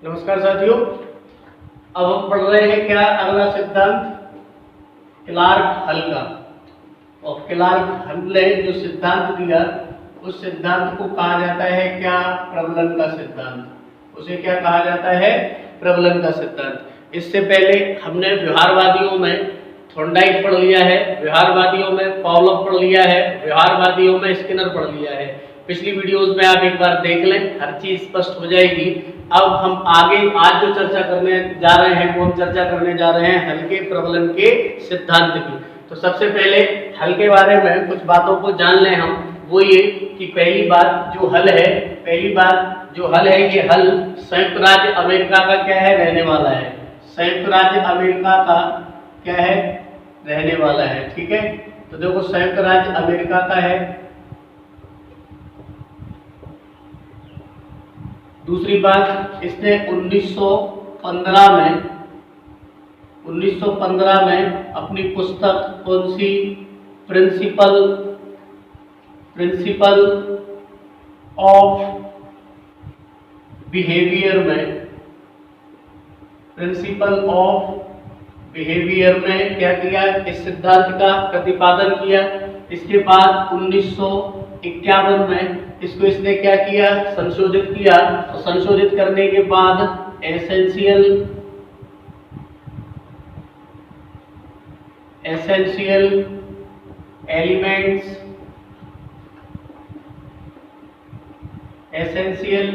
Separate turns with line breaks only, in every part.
नमस्कार साथियों। अब हम पढ़ रहे हैं क्या अगला सिद्धांत क्लार्क हल का। और क्लार्क हल ने जो सिद्धांत दिया उस सिद्धांत को कहा जाता है क्या? प्रबलन का सिद्धांत। उसे क्या कहा जाता है? प्रबलन का सिद्धांत। इससे पहले हमने व्यवहारवादियों में थॉर्नडाइक पढ़ लिया है, व्यवहारवादियों में पावलोव पढ़ लिया है, व्यवहारवादियों में स्किनर पढ़ लिया है। पिछली वीडियोस में आप एक बार देख लें, हर चीज स्पष्ट हो जाएगी। अब हम आगे आज जो चर्चा करने जा रहे हैं वो हम चर्चा करने जा रहे हैं हल के प्रबलन के सिद्धांत की। तो सबसे पहले हल के बारे में कुछ बातों को जान लें हम। वो ये कि पहली बात जो हल है ये हल संयुक्त राज्य अमेरिका का क्या है? रहने वाला है। संयुक्त राज्य अमेरिका का क्या है? रहने वाला है। ठीक है, तो देखो संयुक्त राज्य अमेरिका का है। दूसरी बात, इसने 1915 में अपनी पुस्तक कौन सी? प्रिंसिपल ऑफ बिहेवियर में क्या किया? इस सिद्धांत का प्रतिपादन किया। इसके बाद 1951 में इसको इसने क्या किया? संशोधित किया। और संशोधित करने के बाद एसेंशियल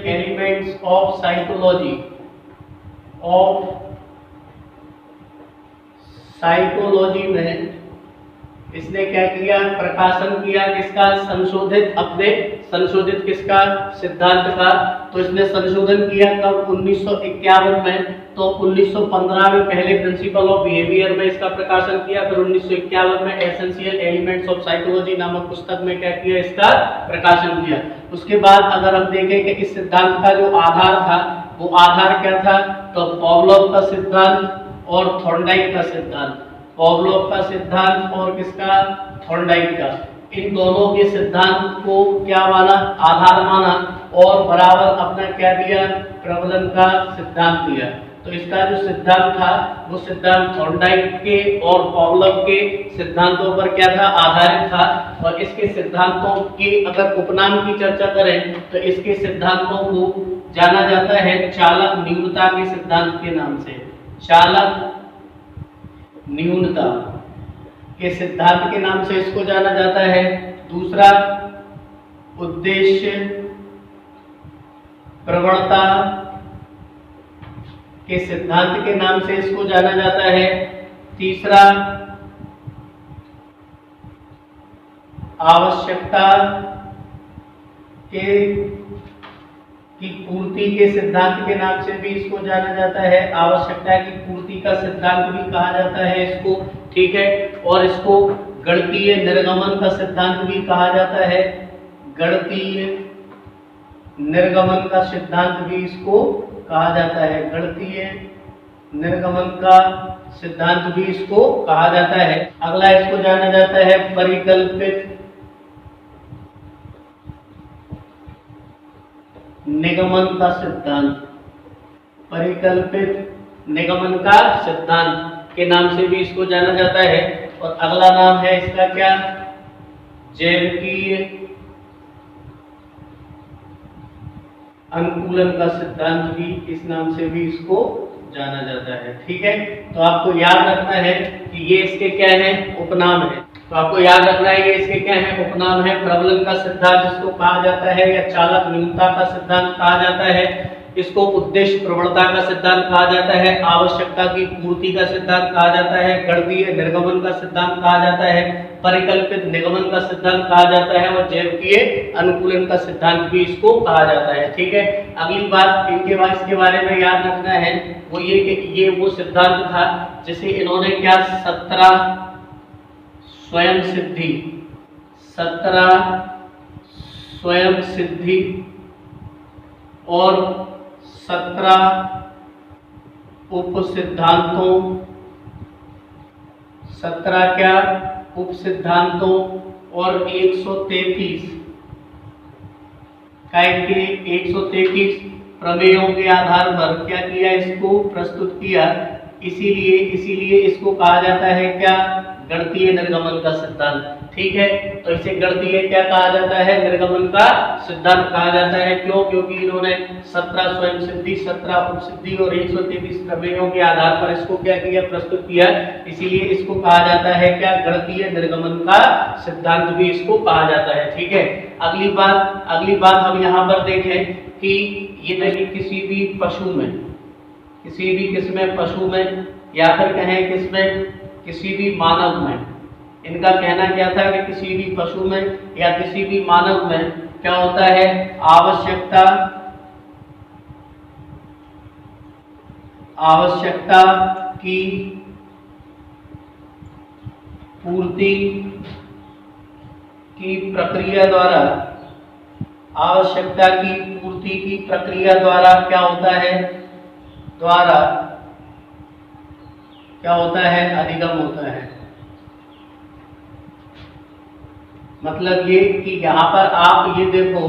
एलिमेंट्स ऑफ साइकोलॉजी में इसने क्या किया? प्रकाशन किया। किसका? संशोधित किसका? सिद्धांत का। तो इसने संशोधन किया कब? 1951 में। तो 1915 में पहले प्रिंसिपल ऑफ बिहेवियर में इसका प्रकाशन किया, फिर 1951 में एसेंशियल एलिमेंट्स ऑफ साइकोलॉजी नामक पुस्तक में क्या किया? इसका प्रकाशन किया। उसके बाद अगर हम देखें कि इस सिद्धांत का जो आधार था वो आधार क्या था? तो पावलोव का सिद्धांत और थॉर्नडाइक का सिद्धांत। पावलोव का सिद्धांत और किसका? थॉर्नडाइक का। इन दोनों के सिद्धांत को क्या माना? आधार माना। और बराबर अपना क्या दिया? प्रबलन का सिद्धांत दिया। तो इसका जो सिद्धांत था वो सिद्धांत थॉर्नडाइक के और पावलोव के सिद्धांतों पर क्या था? आधारित था। और इसके सिद्धांतों के अगर उपनाम की चर्चा करें तो इसके सिद्धांतों को जाना जाता है चालक न्यूनता के सिद्धांत के नाम से। चालक न्यूनता के सिद्धांत के नाम से इसको जाना जाता है। दूसरा, उद्देश्य प्रवणता के सिद्धांत के नाम से इसको जाना जाता है। तीसरा, आवश्यकता की पूर्ति के सिद्धांत के नाम से भी इसको जाना जाता है। आवश्यकता की पूर्ति का सिद्धांत भी कहा जाता है इसको। ठीक है, और इसको गणितीय निर्गमन का सिद्धांत भी कहा जाता है। गणितीय निर्गमन का सिद्धांत भी इसको कहा जाता है। गणितीय निर्गमन का सिद्धांत भी इसको कहा जाता है। अगला इसको जाना जाता है परिकल्पित निगमन का सिद्धांत। परिकल्पित निगमन का सिद्धांत के नाम से भी इसको जाना जाता है। और अगला नाम है इसका क्या? जैविकीय अनुकूलन का सिद्धांत भी इस नाम से भी इसको जाना जाता है। ठीक है, तो आपको याद रखना है कि ये इसके क्या है? उपनाम है। तो आपको याद रखना है ये इसके क्या है? उपनाम है। प्रबलन का सिद्धांत जिसको कहा जाता है या चालक न्यूनता का सिद्धांत कहा जाता है, इसको उद्देश्य प्रवणता का सिद्धांत कहा जाता है, आवश्यकता की पूर्ति का सिद्धांत कहा जाता है, गणितीय निर्गमन का सिद्धांत कहा जाता है, परिकल्पित निगमन का सिद्धांत कहा जाता है और जैविकीय अनुकूलन का सिद्धांत भी इसको कहा जाता है। ठीक है, अगली बात इसके बारे में याद रखना है वो ये कि ये वो सिद्धांत था जिसे इन्होंने क्या 17 स्वयं सिद्धि और 17 उपसिद्धांतों 17 क्या उपसिद्धांतों और 133 133 प्रमेयों के आधार पर क्या किया, इसको प्रस्तुत किया। इसीलिए इसको कहा जाता है क्या, गणितीय निर्गमन का सिद्धांत। ठीक है, तो इसे गणितीय क्या कहा जाता है, निर्गमन का सिद्धांत कहा जाता है। क्यों, क्योंकि इन्होंने 17 स्वयं सिद्धि, 17 उपसिद्धि और 133 प्रमेयों के आधार पर इसको क्या किया, प्रस्तुत किया। इसीलिए इसको कहा जाता है क्या, गणितीय निर्गमन का सिद्धांत भी इसको कहा जाता है। ठीक है, अगली बात हम यहाँ पर देखें कि ये नहीं, किसी भी पशु में, किसी भी किसमें, पशु में या फिर कहें किसमें, किसी भी मानव में, इनका कहना क्या था कि किसी भी पशु में या किसी भी मानव में क्या होता है, आवश्यकता की पूर्ति की प्रक्रिया द्वारा, आवश्यकता की पूर्ति की प्रक्रिया द्वारा क्या होता है, अधिगम होता है। मतलब ये कि यहाँ पर आप ये देखो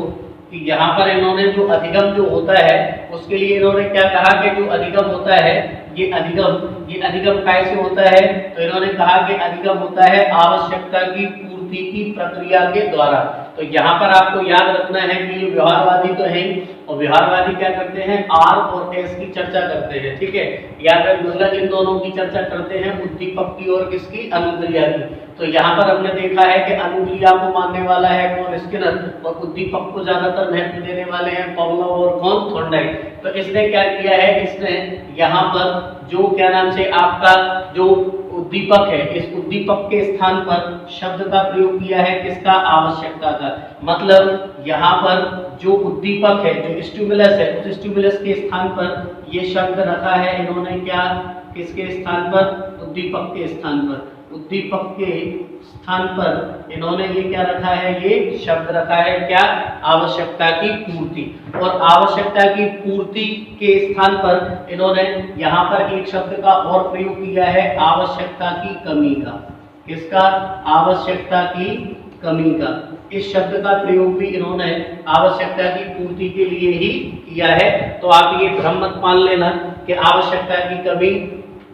कि यहाँ पर इन्होंने जो अधिगम जो होता है उसके लिए इन्होंने क्या कहा कि जो अधिगम होता है, ये अधिगम कैसे होता है, तो इन्होंने कहा कि अधिगम होता है आवश्यकता की पूर्ति की प्रक्रिया के द्वारा। तो यहाँ पर आपको याद रखना है कि ये व्यवहारवादी तो है, और व्यवहारवादी क्या करते हैं, आर और एस की चर्चा करते हैं। ठीक है, या फिर मतलब इन दोनों की चर्चा करते हैं, उद्दीपक की और किसकी, अनुक्रिया की। तो यहाँ पर हमने देखा है कि अनुक्रिया को मानने वाला है कौन, स्किनर, और उद्दीपक को ज्यादातर महत्व देने वाले हैं पावलोव और कौन, थॉर्नडाइक। तो इसने क्या किया है, इसने यहाँ पर जो क्या नाम से आपका जो उद्दीपक है, इस उद्दीपक के स्थान पर शब्द का प्रयोग किया है, किसका, आवश्यकता का। मतलब यहाँ पर जो उद्दीपक है, जो स्टिमुलस है, उस स्टिमुलस के स्थान पर ये शब्द रखा है इन्होंने, क्या, किसके स्थान पर, उद्दीपक के स्थान पर। उद्दीपक के स्थान पर इन्होंने ये क्या रखा है, ये शब्द रखा है क्या, आवश्यकता की पूर्ति। और आवश्यकता की पूर्ति के स्थान पर इन्होंने यहाँ पर एक शब्द का और प्रयोग किया है, आवश्यकता की कमी का। किसका, आवश्यकता की कमी का। इस शब्द का प्रयोग भी इन्होंने आवश्यकता की पूर्ति के लिए ही किया है। तो आप ये भ्रम मत मान लेना कि आवश्यकता की कमी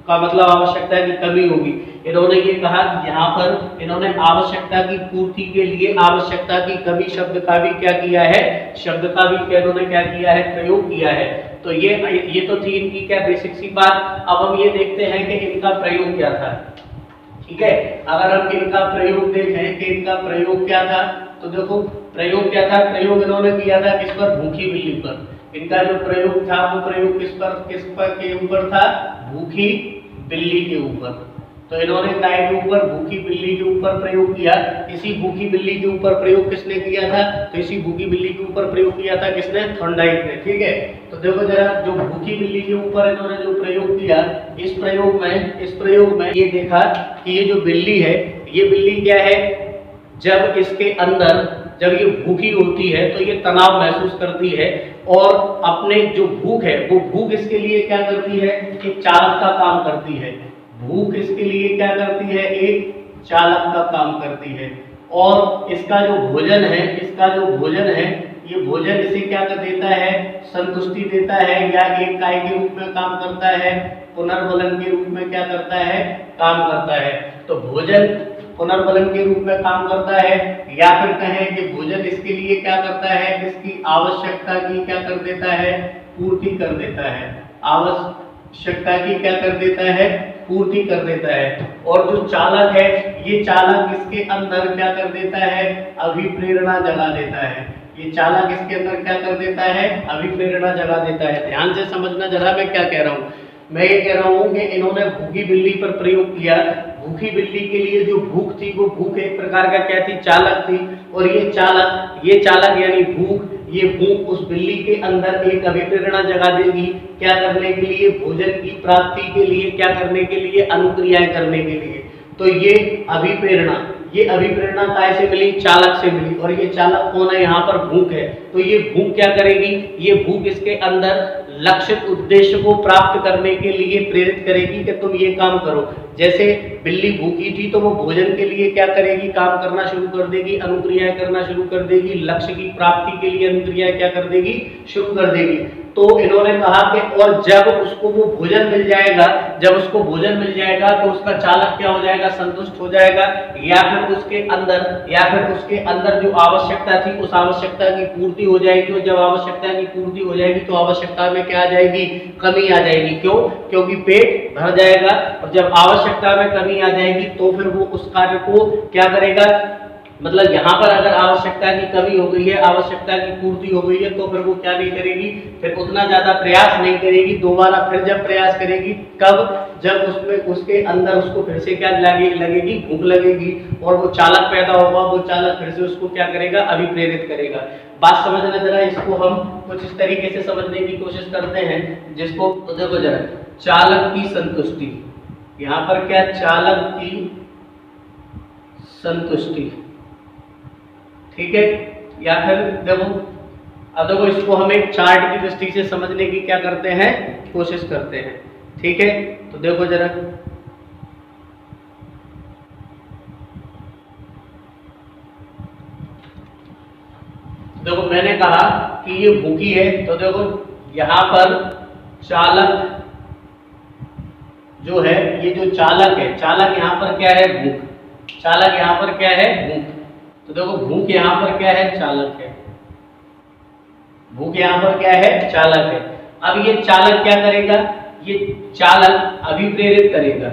का मतलब आवश्यकता की कमी होगी। इन्होंने ये कहा कि यहाँ पर इन्होंने आवश्यकता की पूर्ति के लिए आवश्यकता की कमी शब्द का भी क्या किया है, शब्द का भी इन्होंने क्या किया है, प्रयोग किया है। तो ये तो थी इनकी क्या बेसिक सी बात। अब हम ये देखते हैं कि इनका प्रयोग क्या था। ठीक है, अगर हम इनका प्रयोग देखें कि इनका प्रयोग क्या था, तो देखो प्रयोग क्या था, प्रयोग इन्होंने किया था किस पर, भूखी बिल्ली पर। इनका जो प्रयोग था वो प्रयोग किस पर के ऊपर था, भूखी बिल्ली के ऊपर। तो इन्होंने गाय के ऊपर, भूखी बिल्ली के ऊपर प्रयोग किया। इसी भूखी बिल्ली के ऊपर प्रयोग किसने किया था, तो इसी भूखी बिल्ली के ऊपर प्रयोग किया था किसने, थॉर्नडाइक ने। ठीक है, तो देखो जरा, जो भूखी बिल्ली के ऊपर इन्होंने जो प्रयोग किया, इस प्रयोग में ये देखा कि ये जो बिल्ली है, ये बिल्ली क्या है, जब इसके अंदर जब ये भूखी होती है तो ये तनाव महसूस करती है, और अपने जो भूख है वो भूख इसके लिए क्या करती है, एक चालक का काम करती है। भूख इसके लिए क्या करती है, एक चालक का काम करती है। और इसका जो भोजन है, ये भोजन इसे क्या कर देता है, संतुष्टि देता है, या एक काय के रूप में काम करता है, पुनर्बलन के रूप में क्या करता है, काम करता है। तो भोजन पुनर्बलन के रूप में काम करता है, या फिर कहें कि भोजन इसके लिए क्या करता है, इसकी आवश्यकता की क्या कर देता है, पूर्ति कर देता है। आवश्यकता की क्या कर देता है, पूर्ति कर देता है। और जो चालक है, ये चालक इसके अंदर क्या कर देता है, अभिप्रेरणा जगा देता है। ये चालक इसके अंदर क्या कर देता है, अभिप्रेरणा जगा देता है। ध्यान से समझना जरा मैं क्या कह रहा हूँ। मैं ये कह रहा हूँ कि इन्होंने भूखी बिल्ली पर प्रयोग किया। भूखी बिल्ली के लिए जो भूख थी, वो भूख एक प्रकार का क्या थी, चालक थी। और ये चालक यानी भूख, ये भूख उस बिल्ली के अंदर एक अभिप्रेरणा जगा देगी, क्या करने के लिए, भोजन की प्राप्ति के लिए, क्या करने के लिए, अनुक्रियाएं करने के लिए। तो ये अभिप्रेरणा काय से मिली, चालक से मिली। और ये चालक कौन है, यहाँ पर भूख है। तो ये भूख क्या करेगी, ये भूख इसके अंदर लक्षित उद्देश्य को प्राप्त करने के लिए प्रेरित करेगी कि तुम ये काम करो। जैसे बिल्ली भूखी थी तो वो भोजन के लिए क्या करेगी, काम करना शुरू कर देगी, अनुक्रियाएं करना शुरू कर देगी, लक्ष्य की प्राप्ति के लिए अनुक्रियाएं क्या कर देगी, शुरू कर देगी। तो इन्होंने कहा कि और जब उसको वो भोजन मिल जाएगा, जब उसको भोजन मिल जाएगा तो उसका चालक क्या हो जाएगा, संतुष्ट हो जाएगा, या फिर उसके अंदर जो आवश्यकता थी उस आवश्यकता की पूर्ति हो जाएगी। और जब आवश्यकता की पूर्ति हो जाएगी तो आवश्यकता में क्या आ जाएगी, कमी आ जाएगी। क्यों? क्योंकि पेट भर जाएगा, और जब आवश्यकता में कमी आ जाएगी तो फिर वो उस कार्य को क्या करेगा, मतलब यहाँ पर अगर आवश्यकता की कमी हो गई है, आवश्यकता की पूर्ति हो गई है, तो फिर वो क्या नहीं करेगी, फिर उतना ज्यादा प्रयास नहीं करेगी दोबारा। फिर जब प्रयास करेगी कब, जब उसमें उसके अंदर उसको फिर से क्या लगेगी, भूख लगेगी, और वो चालक पैदा होगा, वो चालक फिर से उसको क्या करेगा, अभिप्रेरित करेगा। बात समझना जरा, इसको हम कुछ इस तरीके से समझने की कोशिश करते हैं, जिसको देखो जरा, चालक की संतुष्टि, यहाँ पर क्या, चालक की संतुष्टि, ठीक है। या फिर देखो, अब देखो इसको हम एक चार्ट की दृष्टि से समझने की क्या करते हैं, कोशिश करते हैं, ठीक है। तो देखो जरा, देखो मैंने कहा कि ये भूखी है, तो देखो यहां पर चालक जो है, ये जो चालक है, चालक यहां पर क्या है, भूख, चालक यहां पर क्या है, भूख। तो देखो भूख यहां पर क्या है, चालक है, भूख यहां पर क्या है, चालक है। अब ये चालक क्या करेगा, ये चालक अभिप्रेरित करेगा,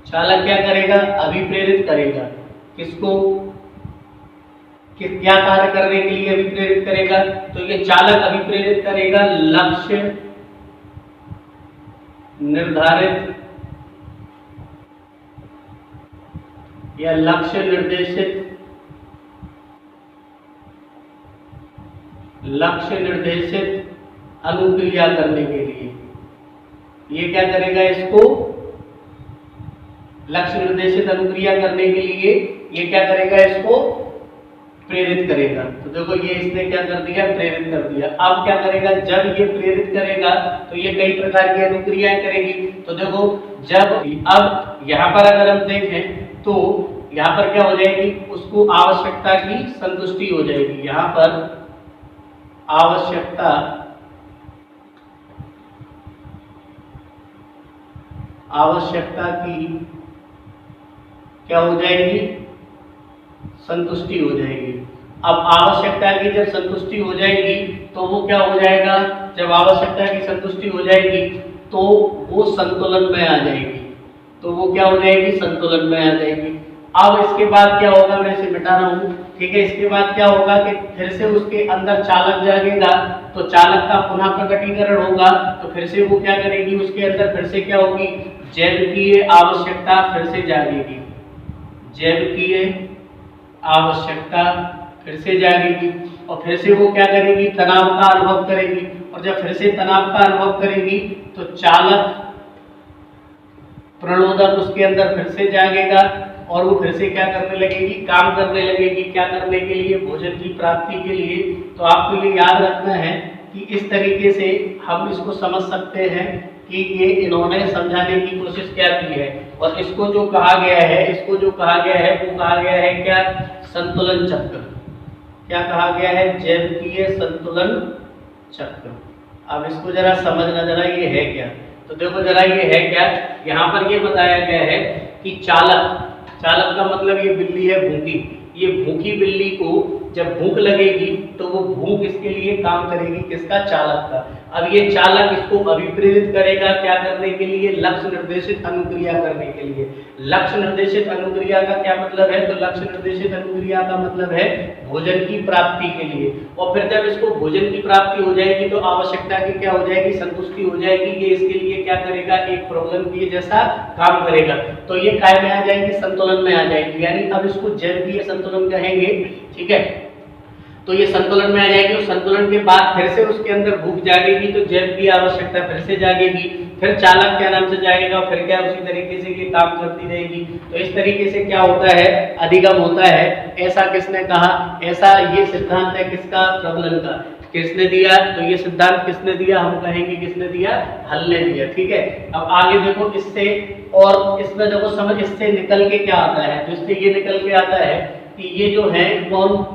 चालक क्या करेगा, अभिप्रेरित करेगा, किसको, क्या कार्य करने के लिए अभिप्रेरित करेगा, तो ये चालक अभिप्रेरित करेगा लक्ष्य निर्धारित या लक्ष्य निर्देशित अनुक्रिया करने के लिए। ये क्या करेगा, इसको लक्ष्य निर्देशित अनुक्रिया करने के लिए ये क्या करेगा, इसको प्रेरित करेगा। तो देखो ये इसने क्या कर दिया, प्रेरित कर दिया। अब क्या करेगा, जब ये प्रेरित करेगा तो ये कई प्रकार की अनुक्रियाएं करेगी। तो देखो जब, अब यहाँ पर अगर हम देखें तो यहाँ पर क्या हो जाएगी, उसको आवश्यकता की संतुष्टि हो जाएगी। यहाँ पर आवश्यकता की क्या हो जाएगी, संतुष्टि हो जाएगी। अब आवश्यकता की जब संतुष्टि हो जाएगी तो वो क्या हो जाएगा, जब आवश्यकता की संतुष्टि हो जाएगी तो वो संतुलन में आ जाएगी, तो वो क्या हो जाएगी, संतुलन में आ जाएगी। अब इसके बाद क्या होगा, मैं इसे मिटा रहा हूँ, ठीक है। इसके बाद क्या होगा कि फिर से उसके अंदर चालक जागेगा, तो चालक का पुनः प्रकटीकरण होगा, तो फिर से वो क्या करेगी, उसके अंदर फिर से क्या होगी, जैविकीय आवश्यकता फिर से जागेगी, जैविकीय आवश्यकता फिर से जागेगी, और फिर से वो क्या करेगी, तनाव का अनुभव करेगी, और जब फिर से तनाव का अनुभव करेगी तो चालक प्रणोदक उसके अंदर फिर से जागेगा, और वो फिर से क्या करने लगेगी, काम करने लगेगी, क्या करने के लिए, भोजन की प्राप्ति के लिए। तो आपको ये याद रखना है कि इस तरीके से हम इसको समझ सकते हैं कि ये इन्होंने समझाने की कोशिश क्या की है। और इसको जो कहा गया है, वो कहा गया है क्या, संतुलन चक्र। क्या कहा गया है, जैविकीय संतुलन चक्र। अब इसको जरा समझना, जरा ये है क्या। तो देखो जरा ये है क्या, यहाँ पर ये बताया गया है कि चालक का मतलब ये बिल्ली है भूखी, ये भूखी बिल्ली को जब भूख लगेगी तो वो भूख इसके लिए काम करेगी, किसका, चालक का। अब ये चालक इसको अभिप्रेरित करेगा क्या करने के लिए, लक्ष्य निर्देशित अनुक्रिया करने के लिए। लक्ष्य निर्देशित अनुक्रिया का क्या मतलब है, तो लक्ष्य निर्देशित अनुक्रिया का मतलब है भोजन की प्राप्ति के लिए। और फिर जब इसको भोजन की प्राप्ति हो जाएगी तो आवश्यकता की क्या हो जाएगी, संतुष्टि हो जाएगी। ये इसके लिए क्या करेगा, एक प्रॉब्लम के जैसा काम करेगा, तो ये काय में आ जाएगी, संतुलन में आ जाएगी। यानी अब इसको जैविकीय संतुलन कहेंगे, ठीक है। तो ये संतुलन में आ जाएगी, और संतुलन के बाद फिर से उसके अंदर भूख जागेगी, तो जैविकीय आवश्यकता फिर से जागेगी। फिर चालक क्या नाम से जाएगा, फिर क्या उसी तरीके से ये काम करती रहेगी। तो इस तरीके से क्या होता है, अधिगम होता है। ऐसा किसने कहा, ऐसा ये सिद्धांत है किसका, प्रबलन का। किसने दिया, तो ये सिद्धांत किसने दिया, हम कहेंगे किसने दिया, हल ने दिया। ठीक है, अब आगे देखो इससे, और इसमें देखो समझ, इससे निकल के क्या आता है, तो इससे ये निकल के आता है कि ये जो है कौन,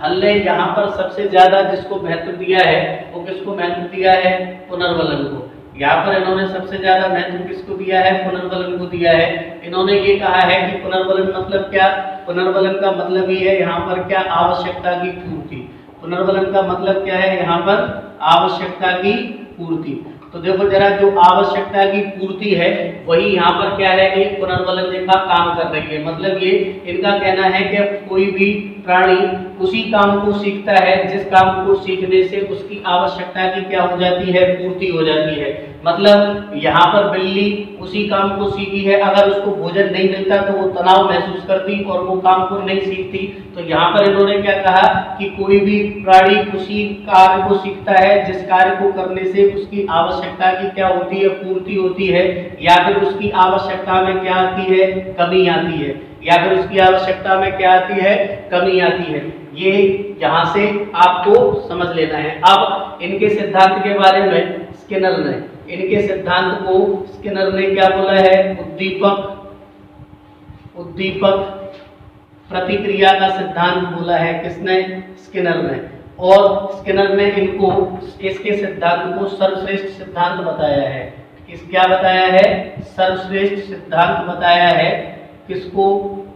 हल ने यहाँ पर सबसे ज्यादा जिसको महत्व दिया है, वो किसको महत्व दिया है, पुनर्बलन को। यहाँ पर इन्होंने सबसे ज्यादा महत्व किसको दिया है, पुनर्बलन को दिया है। इन्होंने ये कहा है कि पुनर्बलन मतलब क्या, पुनर्बलन का मतलब ये है यहाँ पर क्या, आवश्यकता की पूर्ति। पुनर्बलन का मतलब क्या है, यहाँ पर आवश्यकता की पूर्ति। तो देखो जरा, जो आवश्यकता की पूर्ति है वही यहाँ पर क्या है, एक पुनर्बलन का काम कर रही है। मतलब ये इनका कहना है कि कोई भी प्राणी उसी काम को सीखता है जिस काम को सीखने से उसकी आवश्यकता की क्या हो जाती है, पूर्ति हो जाती है। मतलब यहाँ पर बिल्ली उसी काम को सीखी है, अगर उसको भोजन नहीं मिलता तो वो तनाव महसूस करती और वो काम को नहीं सीखती। तो यहाँ पर इन्होंने क्या कहा कि कोई भी प्राणी उसी कार्य को सीखता है जिस कार्य को करने से उसकी आवश्यकता की क्या होती है, पूर्ति होती है, या फिर उसकी आवश्यकता में क्या आती है, कमी आती है, या फिर उसकी आवश्यकता में क्या आती है, कमी आती है। ये यहाँ से आपको समझ लेना है। अब इनके सिद्धांत के बारे में स्किनर ने, इनके सिद्धांत को स्किनर ने क्या बोला है, उद्दीपक प्रतिक्रिया का सिद्धांत बोला है। किसने, स्किनर ने। और स्किनर ने इनको, इसके सिद्धांत को सर्वश्रेष्ठ सिद्धांत बताया है। क्या बताया है, सर्वश्रेष्ठ सिद्धांत बताया है। किसको,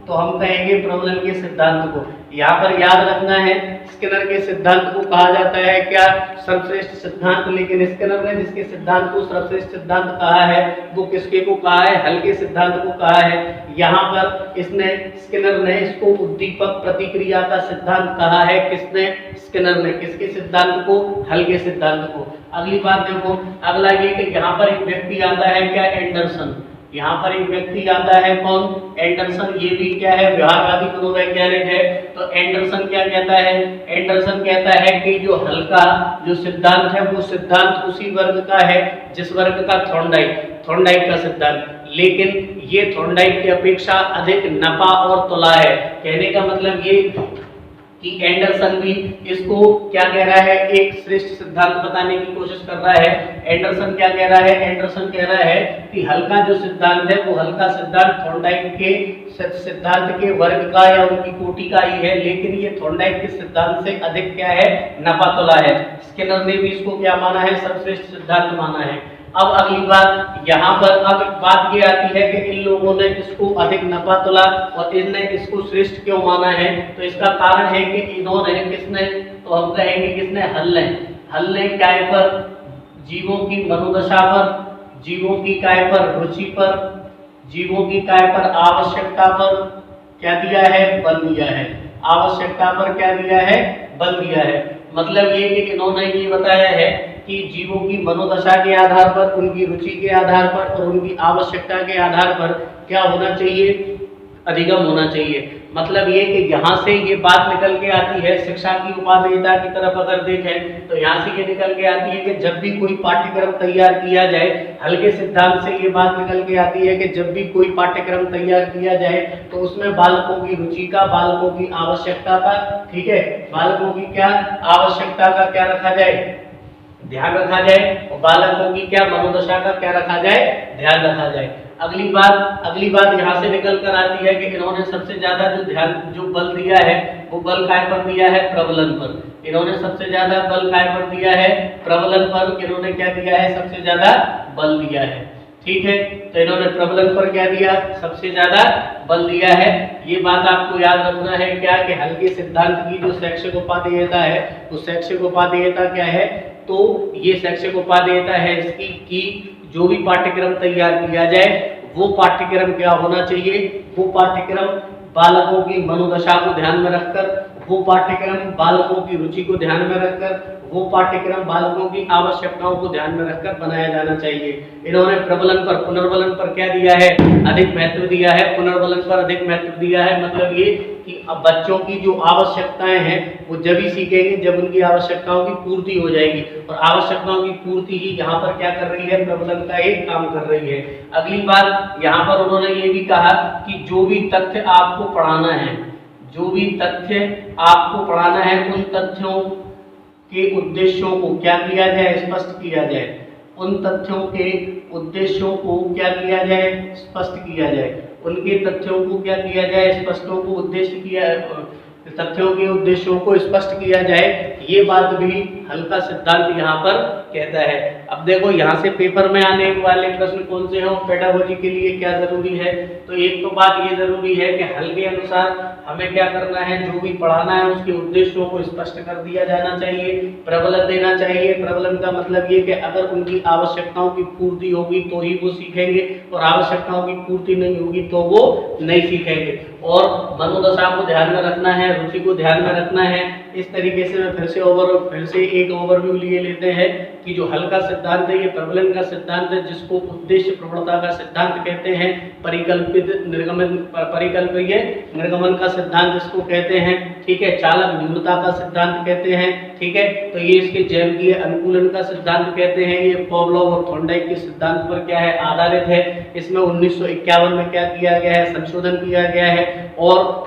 तो हम कहेंगे प्रबलन के सिद्धांत को। यहाँ पर याद रखना है, स्किनर के सिद्धांत को कहा जाता है क्या, सर्वश्रेष्ठ सिद्धांत। लेकिन स्किनर ने जिसके सिद्धांत को सर्वश्रेष्ठ सिद्धांत कहा है वो किसके को कहा है, हल के सिद्धांत को कहा है। यहाँ पर इसने, स्किनर ने इसको उद्दीपक प्रतिक्रिया का सिद्धांत कहा है। किसने, स्किनर ने। किसके सिद्धांत को, हल के सिद्धांत को। अगली बात देखो, अगला ये कि यहाँ पर एक व्यक्ति आता है क्या, एंडरसन। यहाँ पर एक व्यक्ति आता है कौन, एंडरसन। ये भी क्या है, व्यवहारवादी मनोवैज्ञानिक है। तो एंडरसन क्या कहता है, एंडरसन कहता है कि जो हल का जो सिद्धांत है वो सिद्धांत उसी वर्ग का है जिस वर्ग का थॉर्नडाइक का सिद्धांत। लेकिन ये थॉर्नडाइक की अपेक्षा अधिक नपा और तुला है। कहने का मतलब ये कि एंडरसन भी इसको क्या कह रहा है, एक श्रेष्ठ सिद्धांत बताने की कोशिश कर रहा है। एंडरसन क्या कह रहा है, एंडरसन कह रहा है कि हल का जो सिद्धांत है वो हल का सिद्धांत थॉर्नडाइक के सिद्धांत के वर्ग का या उनकी कोटि का ही है, लेकिन ये थॉर्नडाइक के सिद्धांत से अधिक क्या है, नपातुला है। स्किनर ने भी इसको क्या माना है, सर्वश्रेष्ठ सिद्धांत माना है। अब अगली बात यहाँ पर, अब बात ये आती है कि इन लोगों ने इसको अधिक नपातुला और इनने इसको श्रेष्ठ क्यों माना है। तो इसका कारण है कि इन्होंने, किसने, तो हम कहेंगे किसने, हल ने काय पर, जीवों की मनोदशा पर, जीवों की काय पर, रुचि पर, जीवों की काय पर, आवश्यकता पर क्या दिया है, बल दिया है। आवश्यकता पर क्या दिया है, बल दिया है। मतलब ये कि इन्होंने ये बताया है कि जीवों की मनोदशा के आधार पर, उनकी रुचि के आधार पर और उनकी आवश्यकता के आधार पर क्या होना चाहिए, अधिगम होना चाहिए। मतलब ये कि यहाँ से ये बात निकल के आती है, शिक्षा की उपादेयता की तरफ अगर देखें तो यहाँ से ये निकल के आती है कि जब भी कोई पाठ्यक्रम तैयार किया जाए, हल के सिद्धांत से ये बात निकल के आती है कि जब भी कोई पाठ्यक्रम तैयार किया जाए तो उसमें बालकों की रुचि का, बालकों की आवश्यकता का, ठीक है, बालकों की क्या आवश्यकता का क्या रखा जाए, ध्यान रखा जाए, और बालकों की क्या मनोदशा का क्या रखा जाए, ध्यान रखा जाए। अगली बात यहाँ से निकल कर आती है कि इन्होंने सबसे ज्यादा जो बल दिया है वो बल काय पर दिया है, प्रबलन पर। इन्होंने सबसे ज्यादा बल काय पर दिया है, प्रबलन पर। इन्होंने क्या दिया है, सबसे ज्यादा बल दिया है। ठीक है, तो इन्होंने प्रबलन पर क्या दिया, सबसे ज्यादा बल दिया है। ये बात आपको याद रखना है क्या, कि हल के सिद्धांत की जो शैक्षिक उपादेयता है, वो शैक्षिक उपादेयता क्या है, तो ये शैक्षिक उपादेयता है इसकी कि जो भी पाठ्यक्रम तैयार किया जाए वो पाठ्यक्रम क्या होना चाहिए, वो पाठ्यक्रम बालकों की मनोदशा को ध्यान में रखकर, वो पाठ्यक्रम बालकों की रुचि को ध्यान में रखकर, वो पाठ्यक्रम बालकों की आवश्यकताओं को ध्यान में रखकर बनाया जाना चाहिए। इन्होंने प्रबलन पर, पुनर्बलन पर क्या दिया है, अधिक महत्व दिया है। पुनर्बलन पर अधिक महत्व दिया है। मतलब ये कि अब बच्चों की जो आवश्यकताएं हैं वो जब ही सीखेंगे जब उनकी आवश्यकताओं की पूर्ति हो जाएगी, और आवश्यकताओं की पूर्ति ही यहाँ पर क्या कर रही है, प्रबलन का एक काम कर रही है। अगली बात यहाँ पर उन्होंने ये भी कहा कि जो भी तथ्य आपको पढ़ाना है, जो भी तथ्य आपको पढ़ाना है, उन तथ्यों के उद्देश्यों को क्या किया जाए, स्पष्ट किया जाए। उन तथ्यों के उद्देश्यों को क्या किया जाए, स्पष्ट किया जाए। उनके तथ्यों को क्या किया जाए, स्पष्टों को उद्देश्य किया, तथ्यों के उद्देश्यों को स्पष्ट किया जाए। ये बात भी हल का सिद्धांत यहाँ पर कहता है। अब देखो यहाँ से पेपर में आने वाले प्रश्न कौन से हैं, पेडागोजी के लिए क्या जरूरी है। तो एक तो बात ये जरूरी है कि हल के अनुसार हमें क्या करना है, जो भी पढ़ाना है उसके उद्देश्यों को स्पष्ट कर दिया जाना चाहिए, प्रबलन देना चाहिए। प्रबलन का मतलब ये कि अगर उनकी आवश्यकताओं की पूर्ति होगी तो ही वो सीखेंगे, और आवश्यकताओं की पूर्ति नहीं होगी तो वो नहीं सीखेंगे। और मनोदशा को ध्यान में रखना है, रुचि को ध्यान में रखना है। इस तरीके से मैं फिर से एक ओवरव्यू लिए लेते हैं कि जो हल का सिद्धांत है ये प्रबलन का सिद्धांत है, जिसको उद्देश्य प्रवणता का सिद्धांत कहते हैं। परिकल्पित निर्गमन का सिद्धांत इसको कहते हैं, ठीक है। चालक न्यूनता का सिद्धांत कहते हैं, ठीक है। तो ये इसके जैविकीय अनुकूलन का सिद्धांत कहते हैं। ये पॉवलोव और थॉर्नडाइक के सिद्धांत पर क्या है, आधारित है। इसमें 1951 में क्या किया गया है, संशोधन किया गया है। और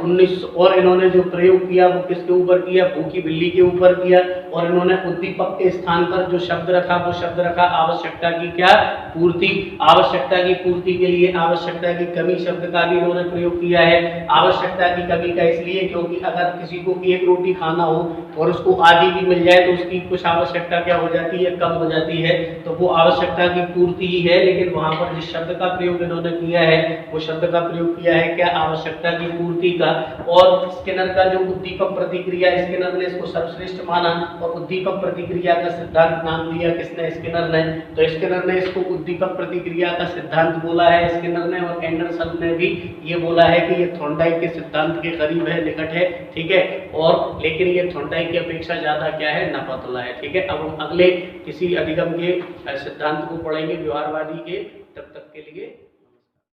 इन्होंने जो प्रयोग किया वो किसके ऊपर किया, भूखी बिल्ली के ऊपर किया। और इन्होंने उद्दीपक के स्थान पर जो शब्द रखा वो शब्द रखा आवश्यकता की क्या, पूर्ति। आवश्यकता की पूर्ति के लिए आवश्यकता की कमी शब्द का भी इन्होंने प्रयोग किया है। आवश्यकता की कमी का इसलिए क्योंकि अगर किसी को एक रोटी खाना हो और उसको आधी भी मिल जाए तो उसकी कुछ आवश्यकता क्या हो जाती है, कम हो जाती है। तो वो आवश्यकता की पूर्ति ही है। लेकिन वहां पर जिस शब्द का प्रयोग इन्होंने किया है वो शब्द का प्रयोग किया है क्या, आवश्यकता की पूर्ति का। और स्किनर का जो उद्दीपक प्रतिक्रिया, स्किनर ने इसको सर्वश्रेष्ठ माना और उद्दीपक प्रतिक्रिया का सिद्धांत नाम दिया किसने, स्किनर ने। तो स्किनर ने इसको उद्दीपक प्रतिक्रिया का सिद्धांत बोला है स्किनर ने, और एंडरसन ने भी ये बोला है कि ये थॉर्नडाइक के सिद्धांत के करीब है, निकट है, ठीक है। और लेकिन ये थॉर्नडाइक की अपेक्षा ज्यादा क्या है, नापतला है, ठीक है। अब हम अगले किसी अधिगम के सिद्धांत को पढ़ेंगे, व्यवहारवादी के। तब तक के लिए